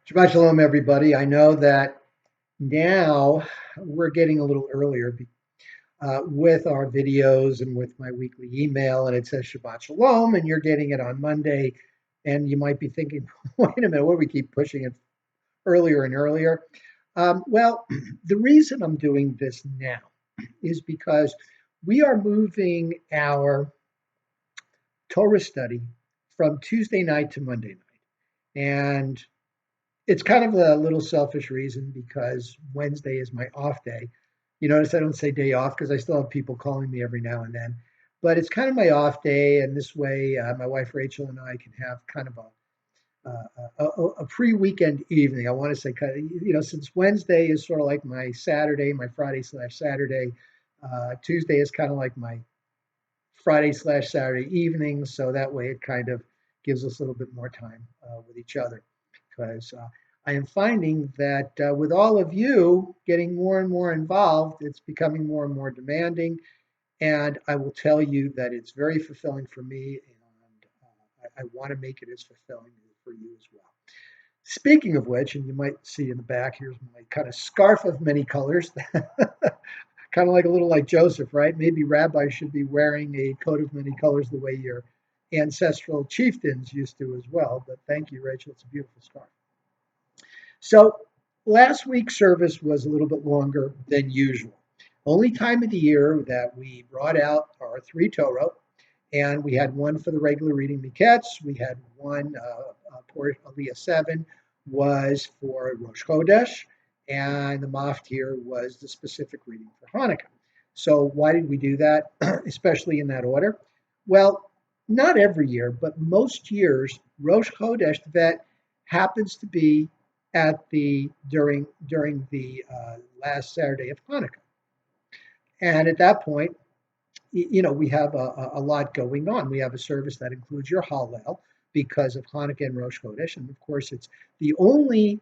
Shabbat shalom, everybody. I know that now we're getting a little earlier with our videos and with my weekly email, and it says Shabbat shalom, and you're getting it on Monday. And you might be thinking, wait a minute, what do we keep pushing it earlier and earlier? Well, the reason I'm doing this now is because we are moving our Torah study from Tuesday night to Monday night. And it's kind of a little selfish reason because Wednesday is my off day. You notice I don't say day off because I still have people calling me every now and then, but it's kind of my off day, and this way, my wife Rachel and I can have kind of a pre-weekend evening. I want to say, kind of, since Wednesday is sort of like my Saturday, my Friday/Saturday. Tuesday is kind of like my Friday/Saturday evening, so that way it kind of gives us a little bit more time with each other. Because I am finding that with all of you getting more and more involved, it's becoming more and more demanding. And I will tell you that it's very fulfilling for me, and I want to make it as fulfilling for you as well. Speaking of which, and you might see in the back, here's my kind of scarf of many colors. Kind of like a little like Joseph, right? Maybe rabbis should be wearing a coat of many colors the way your ancestral chieftains used to as well. But thank you, Rachel. It's a beautiful scarf. So last week's service was a little bit longer than usual. Only time of the year that we brought out our three Torot, and we had one for the regular reading Miketz. We had one, for Aliyah 7 was for Rosh Chodesh, and the Maftir was the specific reading for Hanukkah. So why did we do that, especially in that order? Well, not every year, but most years, Rosh Chodesh Vet happens to be at the during the last Saturday of Hanukkah, and at that point, we have a lot going on. We have a service that includes your Hallel because of Hanukkah and Rosh Chodesh, and of course, it's the only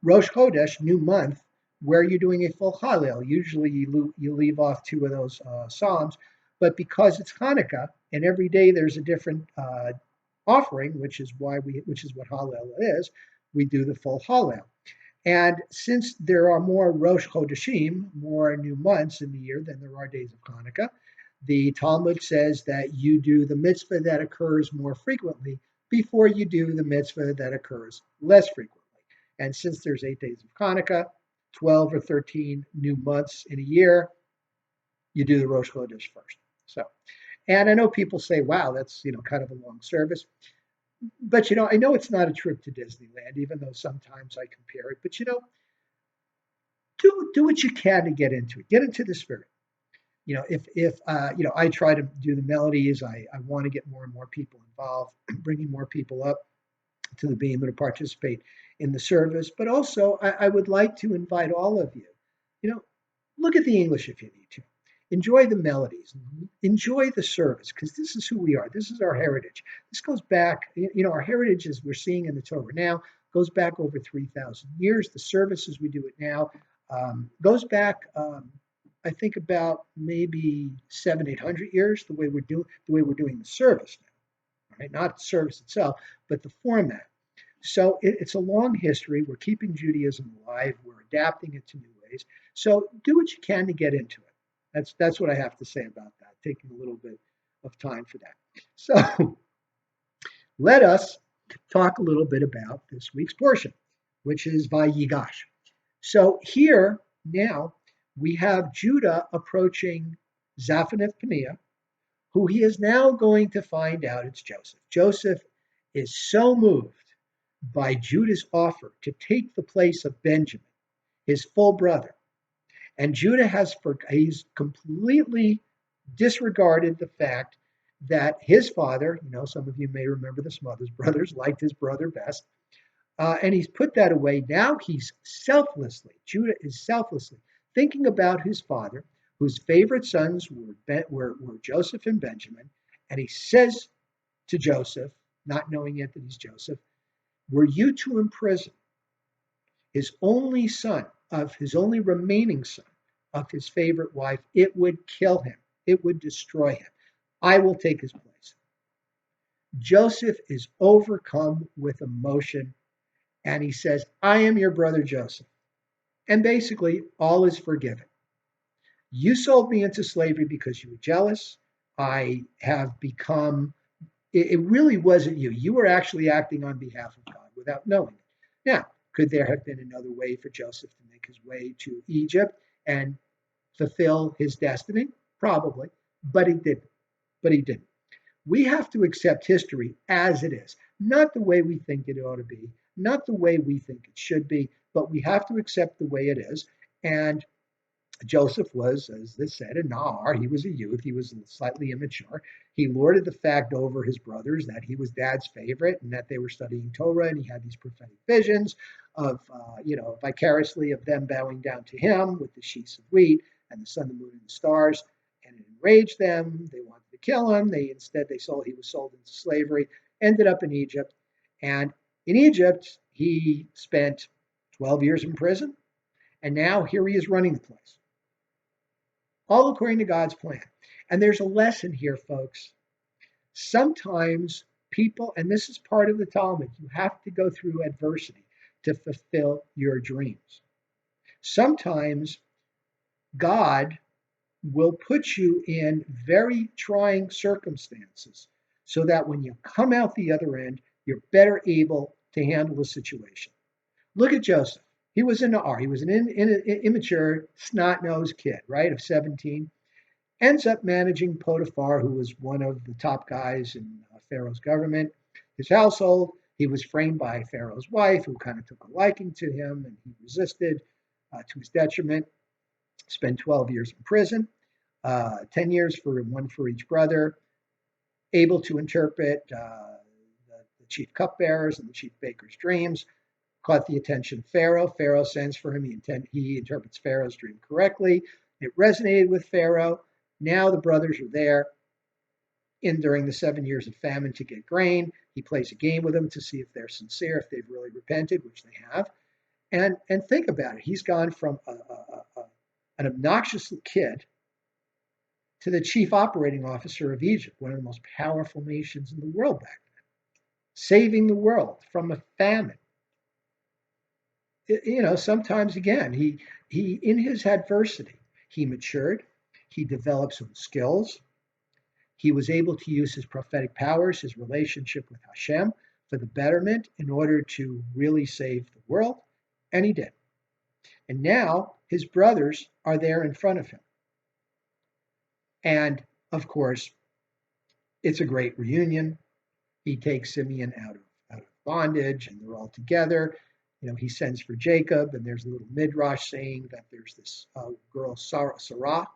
Rosh Chodesh, new month, where you're doing a full Hallel. Usually, you leave off two of those psalms, but because it's Hanukkah and every day there's a different offering, which is what Hallel is, we do the full Hallel. And since there are more Rosh Chodeshim, more new months in the year than there are days of Hanukkah, the Talmud says that you do the mitzvah that occurs more frequently before you do the mitzvah that occurs less frequently. And since there's 8 days of Hanukkah, 12 or 13 new months in a year, you do the Rosh Chodesh first. So, and I know people say, wow, that's, kind of a long service. But, I know it's not a trip to Disneyland, even though sometimes I compare it. But, do what you can to get into it. Get into the spirit. If I try to do the melodies, I want to get more and more people involved, bringing more people up to the beam to participate in the service. But also, I would like to invite all of you, you know, look at the English if you need to. Enjoy the melodies, enjoy the service, because this is who we are. This is our heritage. This goes back, our heritage, as we're seeing in the Torah now, goes back over 3,000 years. The service as we do it now goes back, I think, about maybe 700-800 years. The way we're doing the service now, right? Not the service itself, but the format. So it's a long history. We're keeping Judaism alive. We're adapting it to new ways. So do what you can to get into it. That's what I have to say about that. Taking a little bit of time for that. So let us talk a little bit about this week's portion, which is Vayigash. So here now we have Judah approaching Zaphaneth Paneah, who he is now going to find out it's Joseph. Joseph is so moved by Judah's offer to take the place of Benjamin, his full brother. And Judah he's completely disregarded the fact that his father, some of you may remember the Smothers brothers, liked his brother best. And he's put that away. Now Judah is selflessly thinking about his father, whose favorite sons were Joseph and Benjamin. And he says to Joseph, not knowing yet that he's Joseph, were you to imprison his only son, of his only remaining son, of his favorite wife, it would kill him. It would destroy him. I will take his place. Joseph is overcome with emotion, and he says, I am your brother Joseph. And basically, all is forgiven. You sold me into slavery because you were jealous. I have become, it really wasn't you. You were actually acting on behalf of God without knowing it. Now, could there have been another way for Joseph to make his way to Egypt and fulfill his destiny? Probably, but he didn't. But he didn't. We have to accept history as it is, not the way we think it ought to be, not the way we think it should be, but we have to accept the way it is. And Joseph was, as this said, a Nahar. He was a youth. He was slightly immature. He lorded the fact over his brothers that he was dad's favorite and that they were studying Torah, and he had these prophetic visions of, vicariously of them bowing down to him with the sheaves of wheat and the sun, the moon, and the stars. And it enraged them. They wanted to kill him. He was sold into slavery, ended up in Egypt. And in Egypt, he spent 12 years in prison. And now here he is running the place, all according to God's plan. And there's a lesson here, folks. Sometimes people, and this is part of the Talmud, you have to go through adversity to fulfill your dreams. Sometimes God will put you in very trying circumstances so that when you come out the other end, you're better able to handle the situation. Look at Joseph. He was an R. He was an immature, snot-nosed kid, right, of 17. Ends up managing Potiphar, who was one of the top guys in Pharaoh's government, his household. He was framed by Pharaoh's wife, who kind of took a liking to him, and he resisted to his detriment. Spent 12 years in prison, 10 years for one for each brother, able to interpret the chief cupbearers and the chief baker's dreams. Caught the attention of Pharaoh. Pharaoh sends for him. He interprets Pharaoh's dream correctly. It resonated with Pharaoh. Now the brothers are there during the 7 years of famine to get grain. He plays a game with them to see if they're sincere, if they've really repented, which they have. And think about it. He's gone from an obnoxious kid to the chief operating officer of Egypt, one of the most powerful nations in the world back then, saving the world from a famine. Sometimes again, he in his adversity, he matured, he developed some skills. He was able to use his prophetic powers, his relationship with Hashem for the betterment in order to really save the world, and he did. And now his brothers are there in front of him. And of course, it's a great reunion. He takes Simeon out of bondage, and they're all together. He sends for Jacob, and there's a little midrash saying that there's this girl, Sarah,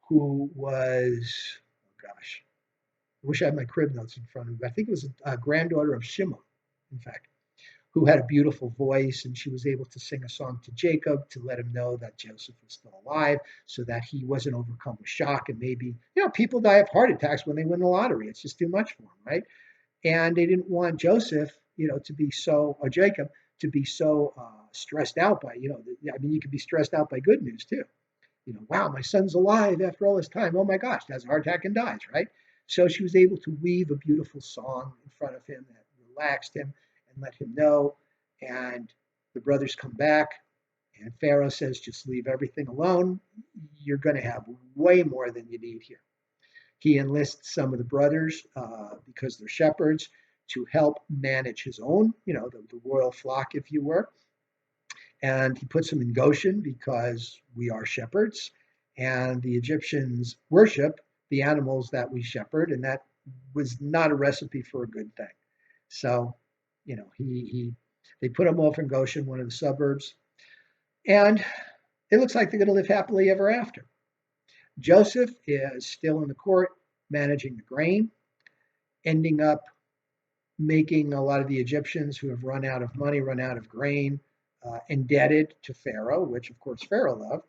who was, oh gosh, I wish I had my crib notes in front of me. I think it was a granddaughter of Shimon, in fact, who had a beautiful voice, and she was able to sing a song to Jacob to let him know that Joseph was still alive so that he wasn't overcome with shock. And maybe, people die of heart attacks when they win the lottery. It's just too much for them, right? And they didn't want Joseph, to be so, or Jacob, to be so stressed out by, you could be stressed out by good news too. Wow, my son's alive after all this time. Oh my gosh, has a heart attack and dies, right? So she was able to weave a beautiful song in front of him that relaxed him and let him know. And the brothers come back, and Pharaoh says, just leave everything alone. You're going to have way more than you need here. He enlists some of the brothers, because they're shepherds, to help manage his own, the royal flock, if you were. And he puts them in Goshen because we are shepherds, and the Egyptians worship the animals that we shepherd, and that was not a recipe for a good thing. So, they put him off in Goshen, one of the suburbs, and it looks like they're going to live happily ever after. Joseph is still in the court managing the grain, ending up making a lot of the Egyptians who have run out of money, run out of grain, indebted to Pharaoh, which of course Pharaoh loved.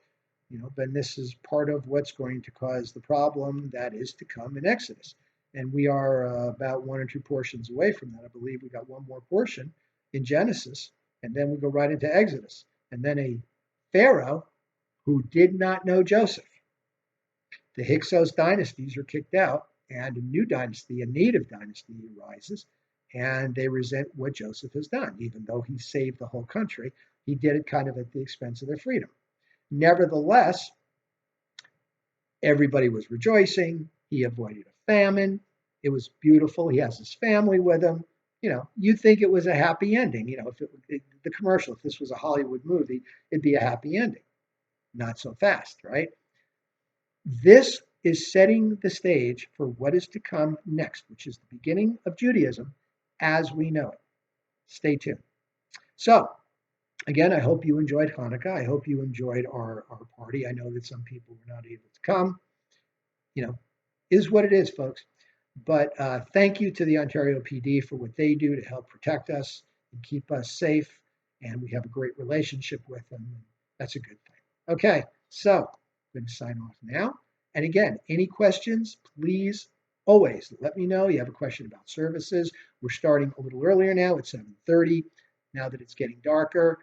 But this is part of what's going to cause the problem that is to come in Exodus. And we are about one or two portions away from that. I believe we got one more portion in Genesis, and then we go right into Exodus. And then a Pharaoh who did not know Joseph. The Hyksos dynasties are kicked out, and a new dynasty, a native dynasty, arises. and they resent what Joseph has done. Even though he saved the whole country, he did it kind of at the expense of their freedom. Nevertheless, everybody was rejoicing. He avoided a famine. It was beautiful. He has his family with him. You'd think it was a happy ending. If the commercial, if this was a Hollywood movie, it'd be a happy ending. Not so fast, right? This is setting the stage for what is to come next, which is the beginning of Judaism as we know it. Stay tuned. So, again, I hope you enjoyed Hanukkah. I hope you enjoyed our party. I know that some people were not able to come. You know, is what it is, folks. But thank you to the Ontario PD for what they do to help protect us and keep us safe. And we have a great relationship with them. That's a good thing. Okay, so I'm going to sign off now. And again, any questions, please always let me know. You have a question about services. We're starting a little earlier now at 7:30. Now that it's getting darker,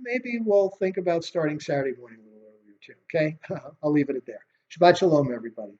maybe we'll think about starting Saturday morning a little earlier too. Okay, I'll leave it at there. Shabbat shalom, everybody.